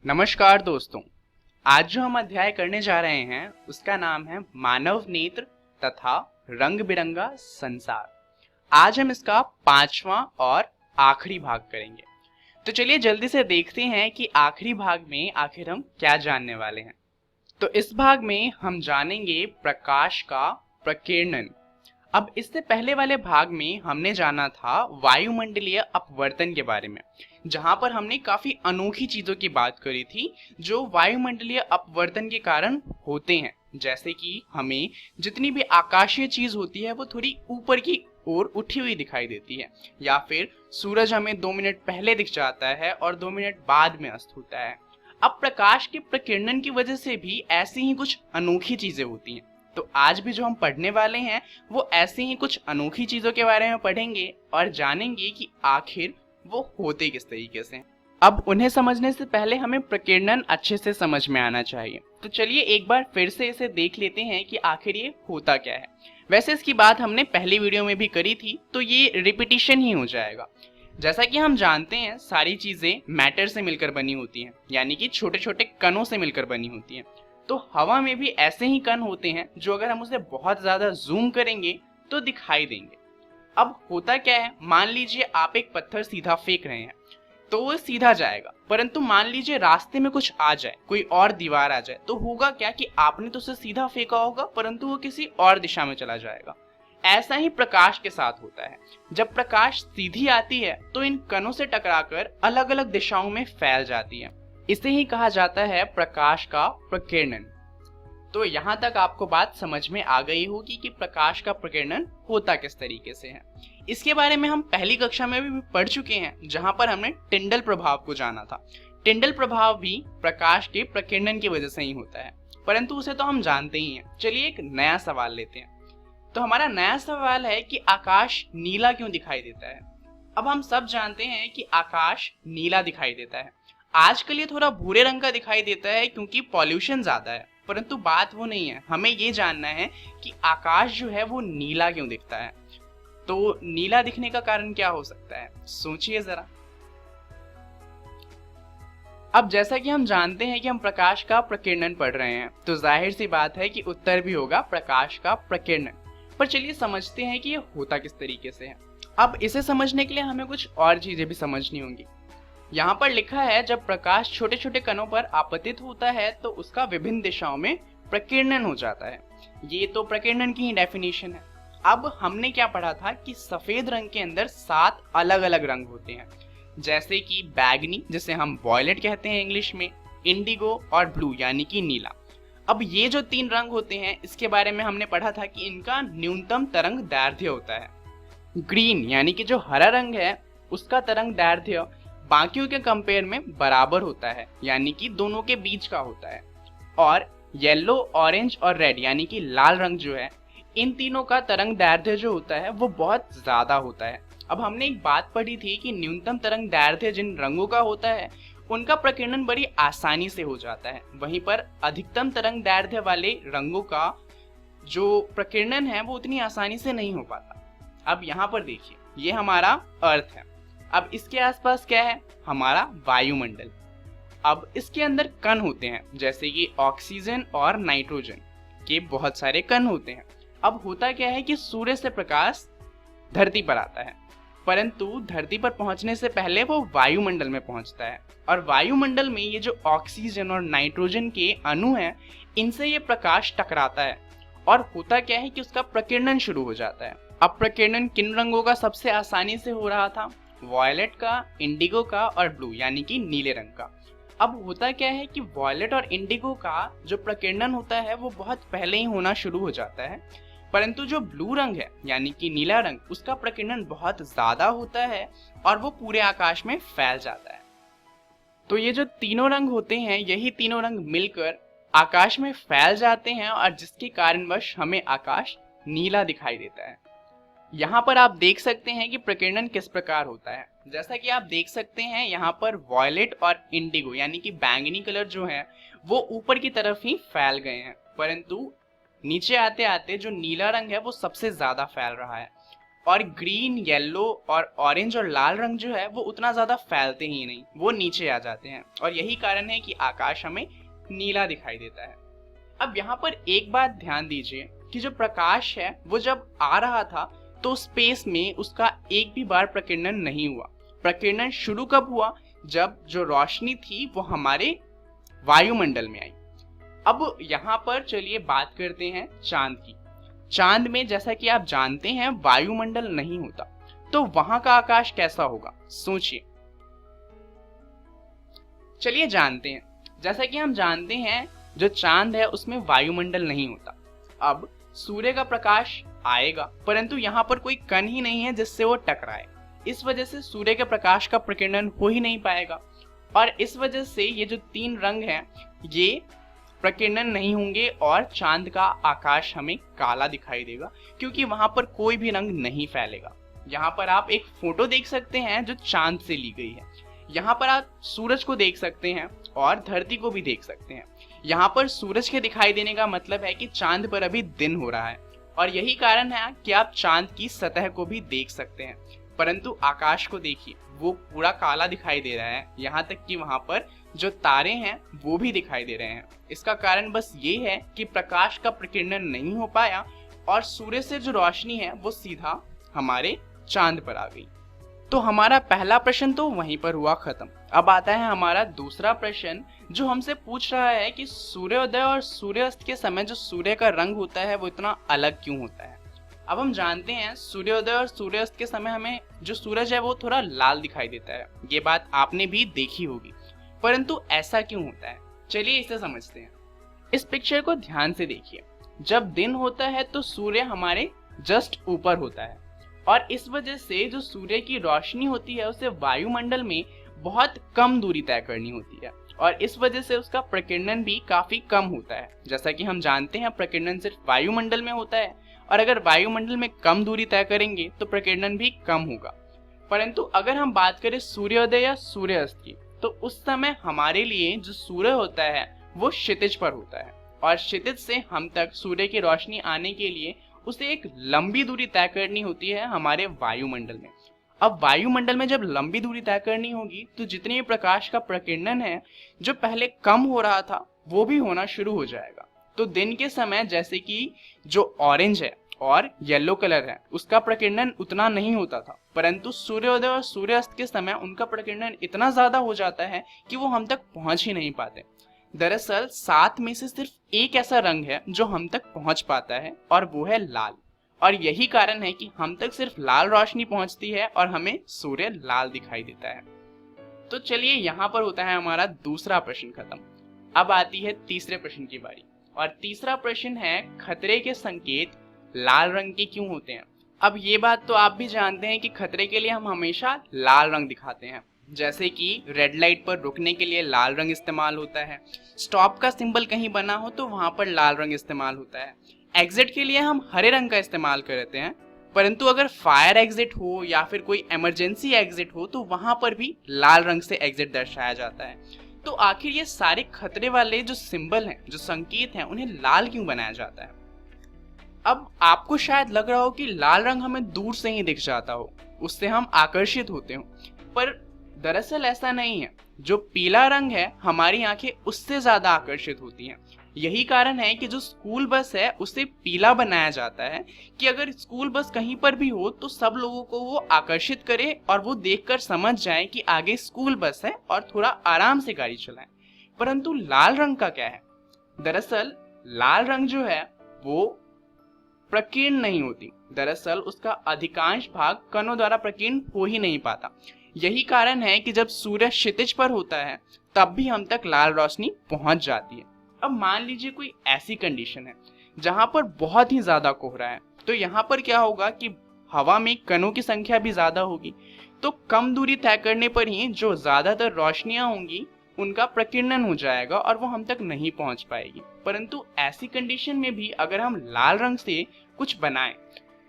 नमस्कार दोस्तों। आज जो हम अध्याय करने जा रहे हैं उसका नाम है मानव नेत्र तथा रंग बिरंगा संसार। आज हम इसका 5वां और आखिरी भाग करेंगे। तो चलिए जल्दी से देखते हैं कि आखिरी भाग में आखिर हम क्या जानने वाले हैं। तो इस भाग में हम जानेंगे प्रकाश का प्रकीर्णन। अब इससे पहले वाले भाग में हमने जाना था वायुमंडलीय अपवर्तन के बारे में, जहां पर हमने काफी अनोखी चीजों की बात करी थी जो वायुमंडलीय अपवर्तन के कारण होते हैं। जैसे कि हमें जितनी भी आकाशीय चीज होती है वो थोड़ी ऊपर की ओर उठी हुई दिखाई देती है, या फिर सूरज हमें 2 मिनट पहले दिख जाता है और 2 मिनट बाद में अस्त होता है। अब प्रकाश के प्रकीर्णन की वजह से भी ऐसी ही कुछ अनोखी चीजें होती हैं। तो आज भी जो हम पढ़ने वाले हैं वो ऐसी ही कुछ अनोखी चीजों के बारे में पढ़ेंगे और जानेंगे कि आखिर वो होते किस तरीके से। अब उन्हें समझने से पहले हमें प्रकीर्णन अच्छे से समझ में आना चाहिए। तो चलिए एक बार फिर से इसे देख लेते हैं कि आखिर ये होता क्या है। वैसे इसकी बात हमने पहली वीडियो में भी करी थी, तो ये रिपीटिशन ही हो जाएगा। जैसा कि हम जानते हैं सारी चीजें मैटर से मिलकर बनी होती हैं, यानी कि छोटे छोटे कणों से मिलकर बनी होती हैं। तो हवा में भी ऐसे ही कण होते हैं जो अगर हम उसे बहुत ज्यादा जूम करेंगे तो दिखाई देंगे। अब होता क्या है, मान लीजिए आप एक पत्थर सीधा फेंक रहे हैं तो वो सीधा जाएगा, परंतु मान लीजिए रास्ते में कुछ आ जाए, कोई और दीवार आ जाए, तो होगा क्या कि आपने तो उसे सीधा फेंका होगा परंतु वो किसी और दिशा में चला जाएगा। ऐसा ही प्रकाश के साथ होता है। जब प्रकाश सीधी आती है तो इन कणों से टकराकर अलग अलग दिशाओं में फैल जाती है। इसे ही कहा जाता है प्रकाश का प्रकीर्णन। तो यहाँ तक आपको बात समझ में आ गई होगी कि प्रकाश का प्रकीर्णन होता किस तरीके से है। इसके बारे में हम पहली कक्षा में भी पढ़ चुके हैं, जहां पर हमने टिंडल प्रभाव को जाना था। टिंडल प्रभाव भी प्रकाश के प्रकीर्णन की वजह से ही होता है, परंतु उसे तो हम जानते ही हैं। चलिए एक नया सवाल लेते हैं। तो हमारा नया सवाल है कि आकाश नीला क्यों दिखाई देता है। अब हम सब जानते हैं कि आकाश नीला दिखाई देता है। आजकल ये थोड़ा भूरे रंग का दिखाई देता है क्योंकि पॉल्यूशन ज्यादा है, परंतु बात वो नहीं है। हमें ये जानना है कि आकाश जो है वो नीला क्यों दिखता है। तो नीला दिखने का कारण क्या हो सकता है, सोचिए जरा। अब जैसा कि हम जानते हैं कि हम प्रकाश का प्रकीर्णन पढ़ रहे हैं, तो जाहिर सी बात है कि उत्तर भी होगा प्रकाश का प्रकीर्णन। पर चलिए समझते हैं कि ये होता किस तरीके से है। अब इसे समझने के लिए हमें कुछ और चीजें भी समझनी होंगी। यहाँ पर लिखा है जब प्रकाश छोटे छोटे कणों पर आपतित होता है तो उसका विभिन्न दिशाओं में प्रकीर्णन हो जाता है। ये तो प्रकीर्णन की ही डेफिनेशन है। अब हमने क्या पढ़ा था कि सफेद रंग के अंदर 7 अलग अलग रंग होते हैं, जैसे कि बैगनी, जिसे हम वॉयलेट कहते हैं इंग्लिश में, इंडिगो और ब्लू यानी कि नीला। अब ये जो 3 रंग होते हैं इसके बारे में हमने पढ़ा था कि इनका न्यूनतम तरंग दैर्ध्य होता है। ग्रीन यानी कि जो हरा रंग है उसका तरंग दैर्ध्य बाकियों के कंपेयर में बराबर होता है, यानी कि दोनों के बीच का होता है। और येलो, ऑरेंज और रेड यानी कि लाल रंग जो है, इन तीनों का तरंग दैर्ध्य जो होता है वो बहुत ज्यादा होता है। अब हमने एक बात पढ़ी थी कि न्यूनतम तरंग दैर्ध्य जिन रंगों का होता है उनका प्रकीर्णन बड़ी आसानी से हो जाता है, वहीं पर अधिकतम तरंग दैर्ध्य वाले रंगों का जो प्रकीर्णन है वो उतनी आसानी से नहीं हो पाता। अब यहाँ पर देखिए, ये हमारा अर्थ है। अब इसके आसपास क्या है, हमारा वायुमंडल। अब इसके अंदर कण होते हैं, जैसे कि ऑक्सीजन और नाइट्रोजन के बहुत सारे कण होते हैं। अब होता क्या है कि सूर्य से प्रकाश धरती पर आता है, परंतु धरती पर पहुंचने से पहले वो वायुमंडल में पहुंचता है, और वायुमंडल में ये जो ऑक्सीजन और नाइट्रोजन के अणु हैं इनसे ये प्रकाश टकराता है, और होता क्या है कि उसका प्रकीर्णन शुरू हो जाता है। अब प्रकीर्णन किन रंगों का सबसे आसानी से हो रहा था, वॉयलेट का, इंडिगो का और ब्लू यानी कि नीले रंग का। अब होता क्या है कि वॉयलेट और इंडिगो का जो प्रकीर्णन होता है वो बहुत पहले ही होना शुरू हो जाता है, परंतु जो ब्लू रंग है यानी कि नीला रंग, उसका प्रकीर्णन बहुत ज्यादा होता है और वो पूरे आकाश में फैल जाता है। तो ये जो तीनों रंग होते हैं, यही तीनों रंग मिलकर आकाश में फैल जाते हैं और जिसके कारणवश हमें आकाश नीला दिखाई देता है। यहाँ पर आप देख सकते हैं कि प्रकीर्णन किस प्रकार होता है। जैसा कि आप देख सकते हैं यहाँ पर वॉयलेट और इंडिगो यानी कि बैंगनी कलर जो है वो ऊपर की तरफ ही फैल गए हैं, परंतु नीचे आते आते जो नीला रंग है वो सबसे ज्यादा फैल रहा है। और ग्रीन, येलो और ऑरेंज और लाल रंग जो है वो उतना ज़्यादा फैलते ही नहीं, वो नीचे आ जाते हैं और यही कारण है कि आकाश हमें नीला दिखाई देता है। अब यहाँ पर एक बात ध्यान दीजिए कि जो प्रकाश है वो जब आ रहा था तो स्पेस में उसका एक भी बार प्रकीर्णन नहीं हुआ। प्रकीर्णन शुरू कब हुआ? जब जो रोशनी थी वो हमारे वायुमंडल में आई। अब यहाँ पर चलिए बात करते हैं चांद की। चांद में जैसा कि आप जानते हैं वायुमंडल नहीं होता, तो वहां का आकाश कैसा होगा? सोचिए। चलिए जानते हैं। जैसा कि हम जानते हैं जो चांद है उसमें वायुमंडल नहीं होता। अब सूर्य का प्रकाश आएगा परंतु यहाँ पर कोई कण ही नहीं है जिससे वो टकराए, इस वजह से सूर्य के प्रकाश का प्रकीर्णन हो ही नहीं पाएगा और इस वजह से ये जो तीन रंग हैं ये प्रकीर्णन नहीं होंगे और चांद का आकाश हमें काला दिखाई देगा क्योंकि वहां पर कोई भी रंग नहीं फैलेगा। यहाँ पर आप एक फोटो देख सकते हैं जो चांद से ली गई है। यहाँ पर आप सूरज को देख सकते हैं और धरती को भी देख सकते हैं। यहाँ पर सूरज के दिखाई देने का मतलब है कि चांद पर अभी दिन हो रहा है और यही कारण है कि आप चांद की सतह को भी देख सकते हैं, परंतु आकाश को देखिए वो पूरा काला दिखाई दे रहा है। यहाँ तक कि वहां पर जो तारे हैं वो भी दिखाई दे रहे हैं। इसका कारण बस ये है कि प्रकाश का प्रकीर्णन नहीं हो पाया और सूर्य से जो रोशनी है वो सीधा हमारे चांद पर आ गई। तो हमारा पहला प्रश्न तो वहीं पर हुआ खत्म। अब आता है हमारा दूसरा प्रश्न जो हमसे पूछ रहा है कि सूर्योदय और सूर्यास्त के समय जो सूर्य का रंग होता है वो इतना अलग क्यों होता है। अब हम जानते हैं सूर्योदय और सूर्यास्त के समय हमें जो सूरज है वो थोड़ा लाल दिखाई देता है, ये बात आपने भी देखी होगी, परंतु ऐसा क्यों होता है? चलिए इसे समझते हैं। इस पिक्चर को ध्यान से देखिए। जब दिन होता है तो सूर्य हमारे जस्ट ऊपर होता है और इस वजह से जो सूर्य की रोशनी होती है उसे वायुमंडल में बहुत कम दूरी तय करनी होती है और इस वजह से उसका प्रकीर्णन भी काफी कम होता है। जैसा कि हम जानते हैं प्रकीर्णन सिर्फ वायुमंडल में होता है और अगर वायुमंडल में कम दूरी तय करेंगे तो प्रकीर्णन भी कम होगा। परंतु अगर हम बात करें सूर्योदय या सूर्यास्त की तो उस समय हमारे लिए जो सूर्य होता है वो क्षितिज पर होता है और क्षितिज से हम तक सूर्य की रोशनी आने के लिए उसे एक लंबी दूरी तय करनी होती है हमारे वायुमंडल में। अब वायुमंडल में जब लंबी दूरी तय करनी होगी तो जितने भी प्रकाश का प्रकीर्णन है जो पहले कम हो रहा था वो भी होना शुरू हो जाएगा। तो दिन के समय जैसे कि जो ऑरेंज है और येलो कलर है उसका प्रकीर्णन उतना नहीं होता था, परंतु सूर्योदय और सूर्यास्त के समय उनका प्रकीर्णन इतना ज्यादा हो जाता है कि वो हम तक पहुंच ही नहीं पाते। दरअसल 7 में से सिर्फ एक ऐसा रंग है जो हम तक पहुंच पाता है और वो है लाल, और यही कारण है कि हम तक सिर्फ लाल रोशनी पहुंचती है और हमें सूर्य लाल दिखाई देता है। तो चलिए यहाँ पर होता है हमारा दूसरा प्रश्न खत्म। अब आती है तीसरे प्रश्न की बारी और तीसरा प्रश्न है खतरे के संकेत लाल रंग के क्यों होते हैं। अब ये बात तो आप भी जानते हैं कि खतरे के लिए हम हमेशा लाल रंग दिखाते हैं, जैसे कि रेड लाइट पर रुकने के लिए लाल रंग इस्तेमाल होता है, स्टॉप का सिंबल कहीं बना हो तो वहां पर लाल रंग इस्तेमाल होता है, एग्जिट के लिए हम हरे रंग का इस्तेमाल करते हैं, परंतु अगर फायर एग्जिट हो या फिर कोई इमरजेंसी एग्जिट हो तो वहां पर भी लाल रंग से एग्जिट दर्शाया जाता है। तो आखिर ये सारे खतरे वाले जो सिंबल हैं, जो संकेत हैं, उन्हें लाल क्यों बनाया जाता है? अब आपको शायद लग रहा हो कि लाल रंग हमें दूर से ही दिख जाता हो, उससे हम आकर्षित होते हो, पर दरअसल ऐसा नहीं है। जो पीला रंग है हमारी आंखें उससे ज्यादा आकर्षित होती हैं। यही कारण है कि जो स्कूल बस है उसे पीला बनाया जाता है कि अगर स्कूल बस कहीं पर भी हो तो सब लोगों को वो आकर्षित करे और वो देखकर समझ जाए कि आगे स्कूल बस है और थोड़ा आराम से गाड़ी चलाएं। परंतु लाल रंग का क्या है? दरअसल लाल रंग जो है वो प्रकीर्ण नहीं होती। दरअसल उसका अधिकांश भाग कणों द्वारा प्रकीर्ण हो ही नहीं पाता। यही कारण है कि जब सूर्य क्षितिज पर होता है तब भी हम तक लाल रोशनी पहुंच जाती है। अब मान लीजिए कोई ऐसी कंडीशन है जहां पर बहुत ही ज्यादा कोहरा है, तो यहाँ पर क्या होगा कि हवा में कणों की संख्या भी ज्यादा होगी, तो कम दूरी तय करने पर ही जो ज्यादातर रोशनियां होंगी उनका प्रकीर्णन हो जाएगा और वो हम तक नहीं पहुंच पाएगी। परंतु ऐसी कंडीशन में भी अगर हम लाल रंग से कुछ बनाएं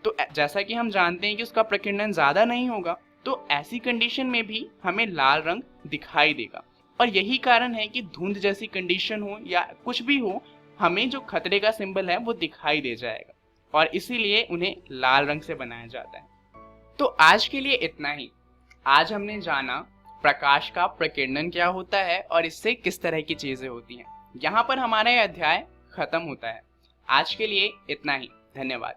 तो जैसा कि हम जानते हैं कि उसका प्रकीर्णन ज्यादा नहीं होगा, तो ऐसी कंडीशन में भी हमें लाल रंग दिखाई देगा। और यही कारण है कि धुंध जैसी कंडीशन हो या कुछ भी हो, हमें जो खतरे का सिंबल है वो दिखाई दे जाएगा और इसीलिए उन्हें लाल रंग से बनाया जाता है। तो आज के लिए इतना ही। आज हमने जाना प्रकाश का प्रकीर्णन क्या होता है और इससे किस तरह की चीजें होती हैं। यहाँ पर हमारा यह अध्याय खत्म होता है। आज के लिए इतना ही। धन्यवाद।